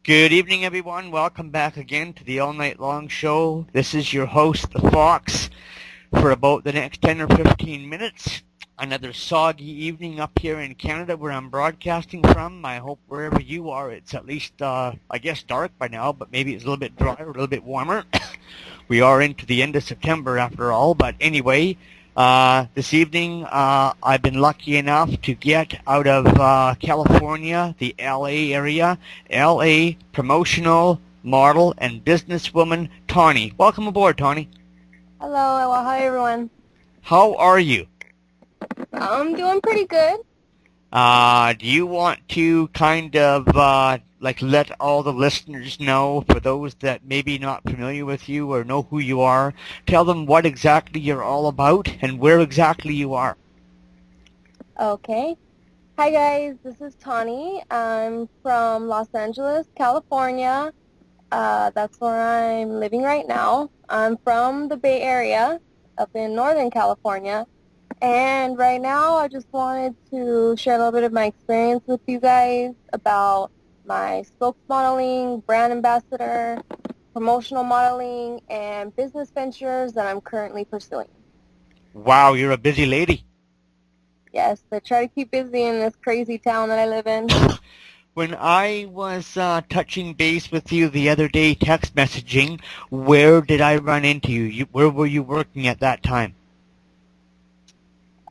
Good evening, everyone. Welcome back again to the All Night Long Show. This is your host, the Fox, for about the next 10 or 15 minutes. Another soggy evening up here in Canada where I'm broadcasting from. I hope wherever you are, it's at least, I guess, dark by now, but maybe it's a little bit drier, a little bit warmer. We are into the end of September after all, but anyway, this evening I've been lucky enough to get out of California, the LA area, LA promotional model and businesswoman Tawny. Welcome aboard, Tawny. Hello, well, hi everyone. How are you? I'm doing pretty good. Do you want to kind of let all the listeners know, for those that maybe not familiar with you or know who you are, tell them what exactly you're all about and where exactly you are. Okay. Hi guys, this is Tawny. I'm from Los Angeles, California. That's where I'm living right now. I'm from the Bay Area, up in Northern California. And right now I just wanted to share a little bit of my experience with you guys about my spokesmodeling, brand ambassador, promotional modeling, and business ventures that I'm currently pursuing. Wow, you're a busy lady. Yes, I try to keep busy in this crazy town that I live in. When I was touching base with you the other day, text messaging, where did I run into you? Where were you working at that time?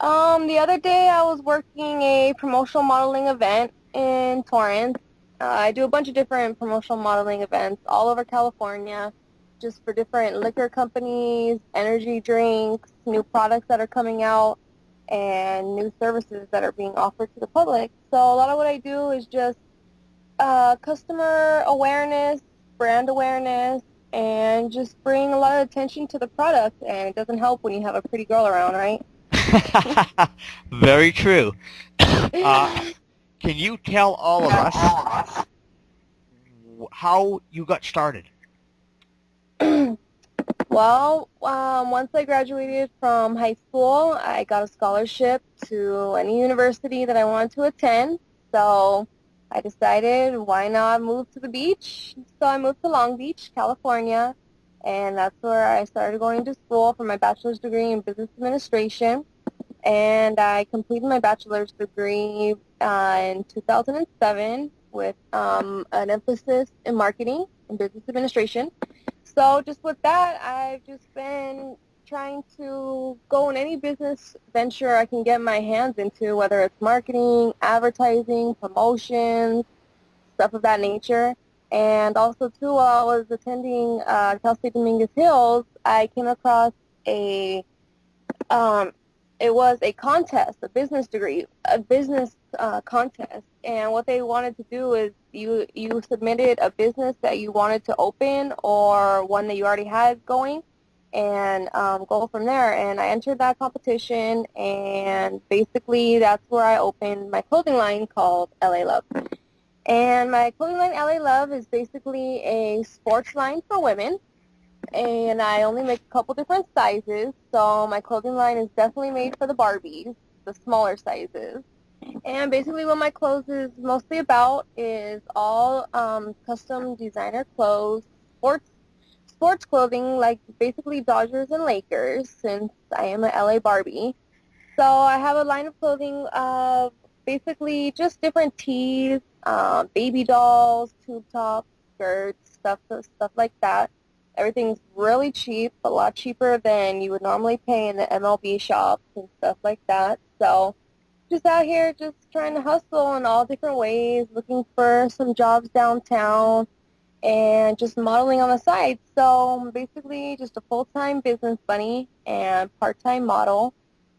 The other day I was working a promotional modeling event in Torrance. I do a bunch of different promotional modeling events all over California, just for different liquor companies, energy drinks, new products that are coming out, and new services that are being offered to the public. So a lot of what I do is just customer awareness, brand awareness, and just bring a lot of attention to the product. And it doesn't help when you have a pretty girl around, right? Very true. Can you tell all of us how you got started? Well, once I graduated from high school, I got a scholarship to any university that I wanted to attend. So I decided, why not move to the beach? So I moved to Long Beach, California, and that's where I started going to school for my bachelor's degree in business administration. And I completed my bachelor's degree in 2007 with an emphasis in marketing and business administration. So just with that, I've just been trying to go in any business venture I can get my hands into, whether it's marketing, advertising, promotions, stuff of that nature. And also, too, while I was attending Cal State Dominguez Hills, I came across a um, it was a contest, a business degree, a business contest. And what they wanted to do is you submitted a business that you wanted to open or one that you already had going, and go from there. And I entered that competition, and basically that's where I opened my clothing line called LA Love. And my clothing line LA Love is basically a sports line for women, and I only make a couple different sizes, so my clothing line is definitely made for the Barbies, the smaller sizes. And basically what my clothes is mostly about is all custom designer clothes, sports clothing, like basically Dodgers and Lakers, since I am a LA Barbie. So I have a line of clothing of basically just different tees, baby dolls, tube tops, skirts, stuff like that. Everything's really cheap, a lot cheaper than you would normally pay in the MLB shops and stuff like that. So just out here just trying to hustle in all different ways, looking for some jobs downtown and just modeling on the side. So I'm basically just a full-time business bunny and part-time model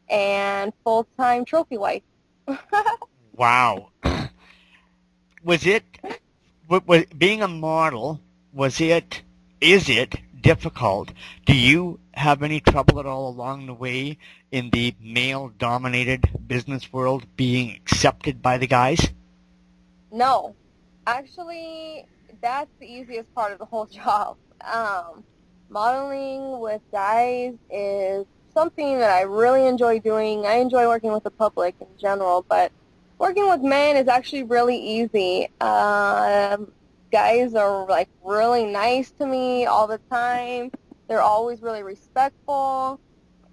and full-time trophy wife. Wow. Was it, being a model, is it difficult? Do you have any trouble at all along the way in the male-dominated business world being accepted by the guys? No, actually, that's the easiest part of the whole job. Modeling with guys is something that I really enjoy doing. I enjoy working with the public in general, but working with men is actually really easy. guys are like really nice to me all the time. They're always really respectful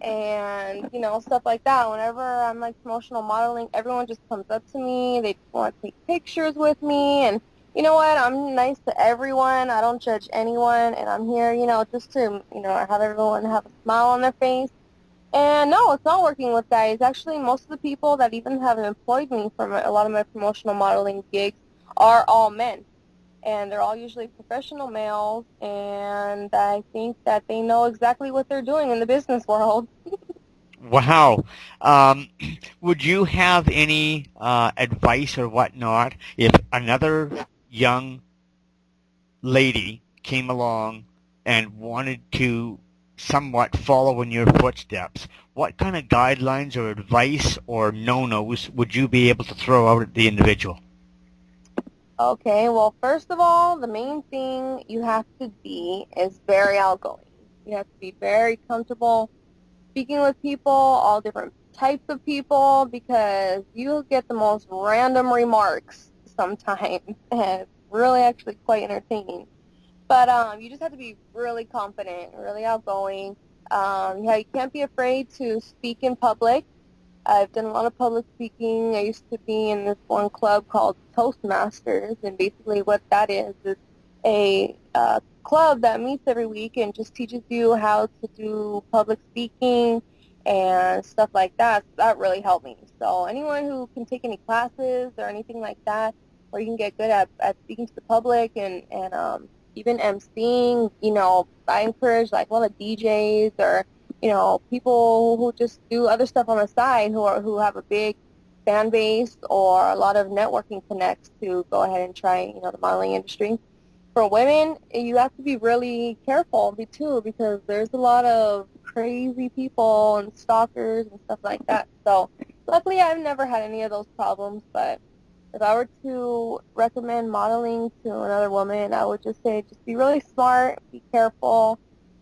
and, you know, stuff like that. Whenever I'm like promotional modeling, everyone just comes up to me. They want to take pictures with me, and you know what? I'm nice to everyone. I don't judge anyone, and I'm here, you know, just to, you know, have everyone have a smile on their face. And no, it's not working with guys. Actually, most of the people that even have employed me from a lot of my promotional modeling gigs are all men, and they're all usually professional males, and I think that they know exactly what they're doing in the business world. Wow. Um, would you have any advice or whatnot if another young lady came along and wanted to somewhat follow in your footsteps? What kind of guidelines or advice or no-nos would you be able to throw out at the individual? Okay, well, first of all, the main thing you have to be is very outgoing. You have to be very comfortable speaking with people, all different types of people, because you'll get the most random remarks sometimes, and it's really actually quite entertaining. But you just have to be really confident, really outgoing. Yeah, you can't be afraid to speak in public. I've done a lot of public speaking. I used to be in this one club called Toastmasters, and basically what that is a club that meets every week and just teaches you how to do public speaking and stuff like that. So that really helped me. So anyone who can take any classes or anything like that, where you can get good at speaking to the public and even emceeing, you know, I encourage like all the DJs or you know, people who just do other stuff on the side who have a big fan base or a lot of networking connects to go ahead and try, you know, the modeling industry. For women, you have to be really careful too because there's a lot of crazy people and stalkers and stuff like that. So luckily I've never had any of those problems, but if I were to recommend modeling to another woman, I would just say just be really smart, be careful,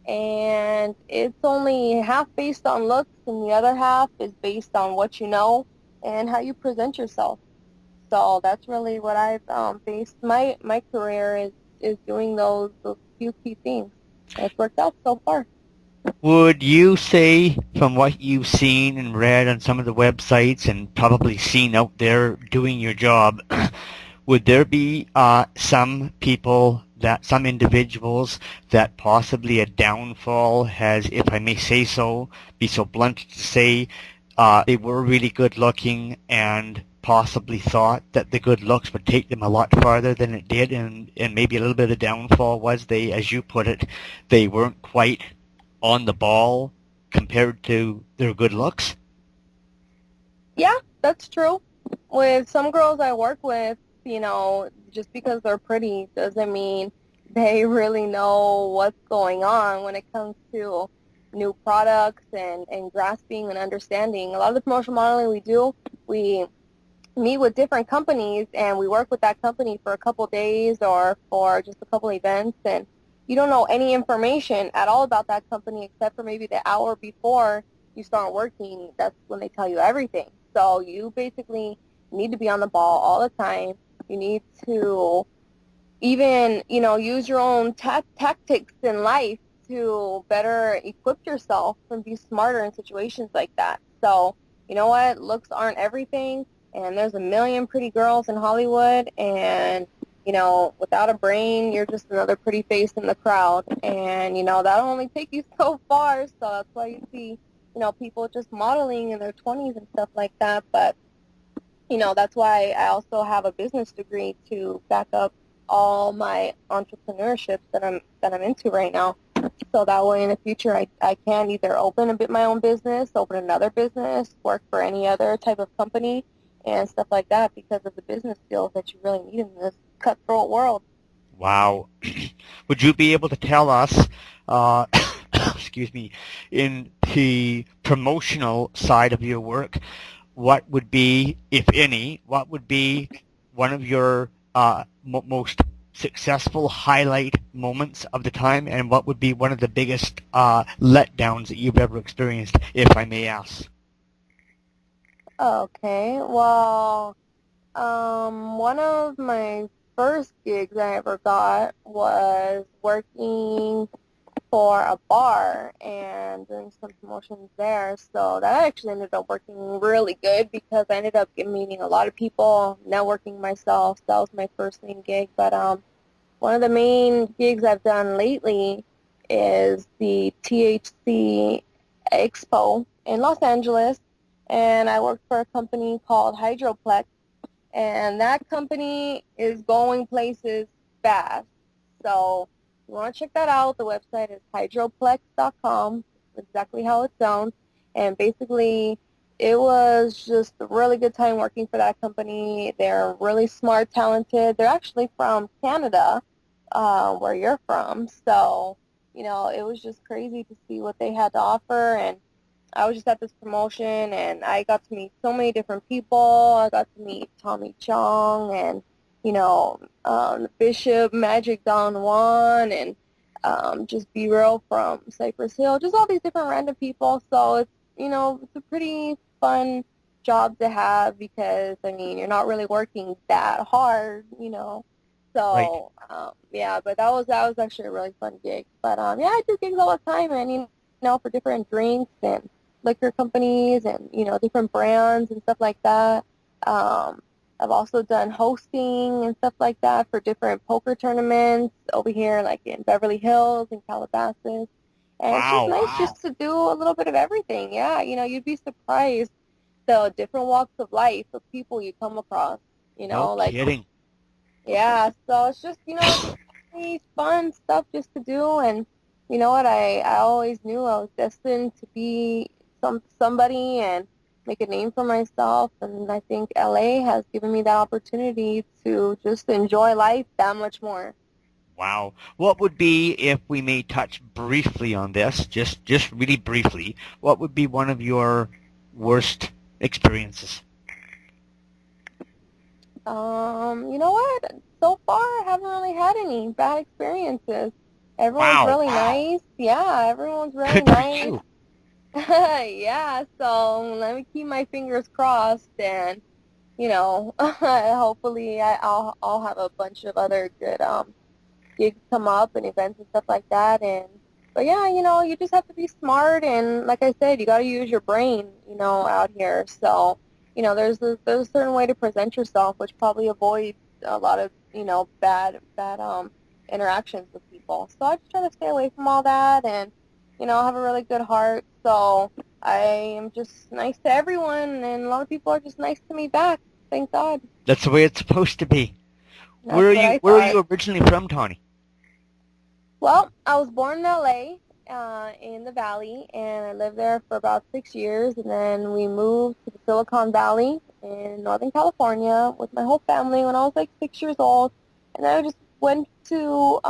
and it's only half based on looks and the other half is based on what you know and how you present yourself. So that's really what I've based my career is doing those few key things. It's worked out so far. Would you say, from what you've seen and read on some of the websites and probably seen out there doing your job, would there be some individuals that possibly a downfall has, if I may say so, be so blunt to say, they were really good looking and possibly thought that the good looks would take them a lot farther than it did, and maybe a little bit of downfall was they, as you put it, they weren't quite on the ball compared to their good looks? Yeah, that's true. With some girls I work with, you know, just because they're pretty doesn't mean they really know what's going on when it comes to new products and grasping and understanding. A lot of the promotional modeling we do, we meet with different companies and we work with that company for a couple days or for just a couple events, and you don't know any information at all about that company except for maybe the hour before you start working. That's when they tell you everything. So you basically need to be on the ball all the time. You need to even, you know, use your own tactics in life to better equip yourself and be smarter in situations like that. So, you know what? Looks aren't everything, and there's a million pretty girls in Hollywood, and, you know, without a brain, you're just another pretty face in the crowd. And, you know, that'll only take you so far, so that's why you see, you know, people just modeling in their 20s and stuff like that. But you know, that's why I also have a business degree to back up all my entrepreneurships that I'm into right now. So that way in the future I can either open a bit my own business, open another business, work for any other type of company and stuff like that because of the business skills that you really need in this cutthroat world. Wow. Would you be able to tell us, uh, excuse me, in the promotional side of your work, what would be, if any, what would be one of your most successful highlight moments of the time, and what would be one of the biggest letdowns that you've ever experienced, if I may ask? Okay, well, one of my first gigs I ever got was working for a bar and doing some promotions there. So that actually ended up working really good because I ended up meeting a lot of people, networking myself. That was my first main gig. But one of the main gigs I've done lately is the THC Expo in Los Angeles, and I worked for a company called Hydroplex, and that company is going places fast. So you want to check that out. The website is hydroplex.com, exactly how it sounds. And basically, it was just a really good time working for that company. They're really smart, talented. They're actually from Canada, where you're from. So, it was just crazy to see what they had to offer. And I was just at this promotion, and I got to meet so many different people. I got to meet Tommy Chong and, Bishop Magic Don Juan and just Be Real from Cypress Hill, just all these different random people. So it's a pretty fun job to have because, I mean, you're not really working that hard. Right. So, yeah, but that was actually a really fun gig. But, yeah, I do gigs all the time, and, for different drinks and liquor companies and, different brands and stuff like that. I've also done hosting and stuff like that for different poker tournaments over here, like in Beverly Hills and Calabasas. And it's just Wow. nice just to do a little bit of everything. Yeah, you'd be surprised the different walks of life of people you come across, No like, kidding. yeah, so it's just, just really fun stuff just to do. And you know what, I always knew I was destined to be somebody and make a name for myself. And I think LA has given me that opportunity to just enjoy life that much more. Wow. What would be, if we may touch briefly on this, just really briefly, what would be one of your worst experiences? You know what? So far, I haven't really had any bad experiences. Everyone's Wow. really nice. Yeah, everyone's really Good for nice. you. Yeah, so let me keep my fingers crossed, and hopefully I'll have a bunch of other good gigs come up and events and stuff like that. And but yeah, you just have to be smart, and like I said, you got to use your brain, out here. So there's a certain way to present yourself, which probably avoids a lot of bad interactions with people. So I just try to stay away from all that, and have a really good heart. So I am just nice to everyone, and a lot of people are just nice to me back. Thank God. That's the way it's supposed to be. That's what I Where are thought. you originally from, Tawny? Well, I was born in LA, in the Valley, and I lived there for about 6 years, and then we moved to the Silicon Valley in Northern California with my whole family when I was like 6 years old. And then I just went to,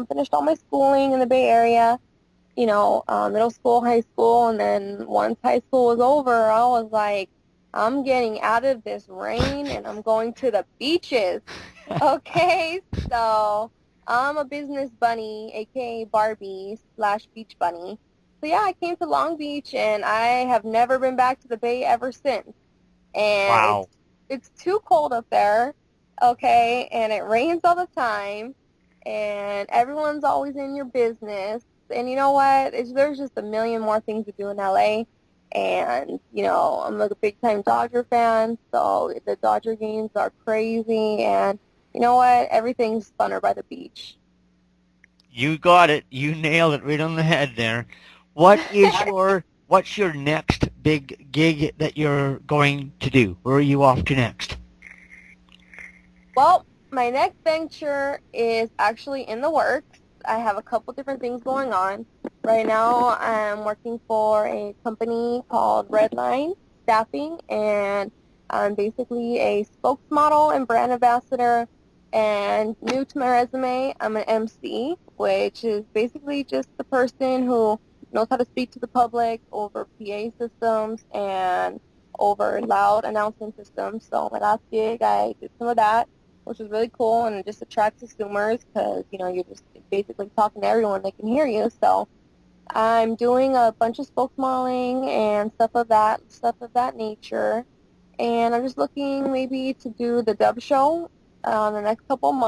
finished all my schooling in the Bay Area, middle school, high school, and then once high school was over, I was like, I'm getting out of this rain and I'm going to the beaches. Okay, so I'm a business bunny, aka Barbie slash beach bunny. So yeah, I came to Long Beach and I have never been back to the Bay ever since. And it's Wow. it's too cold up there, okay, and it rains all the time, and everyone's always in your business. And you know what? There's just a million more things to do in LA. And, I'm like a big time Dodger fan, so the Dodger games are crazy. And you know what? Everything's funner by the beach. You got it. You nailed it right on the head there. What's your next big gig that you're going to do? Where are you off to next? Well, my next venture is actually in the works. I have a couple different things going on. Right now, I'm working for a company called Redline Staffing, and I'm basically a spokesmodel and brand ambassador. And new to my resume, I'm an MC, which is basically just the person who knows how to speak to the public over PA systems and over loud announcement systems. So my last gig, I did some of that, which is really cool, and it just attracts consumers because you're just basically talking to everyone that can hear you. So I'm doing a bunch of spokesmodeling and stuff of that nature, and I'm just looking maybe to do the dub show the next couple of months.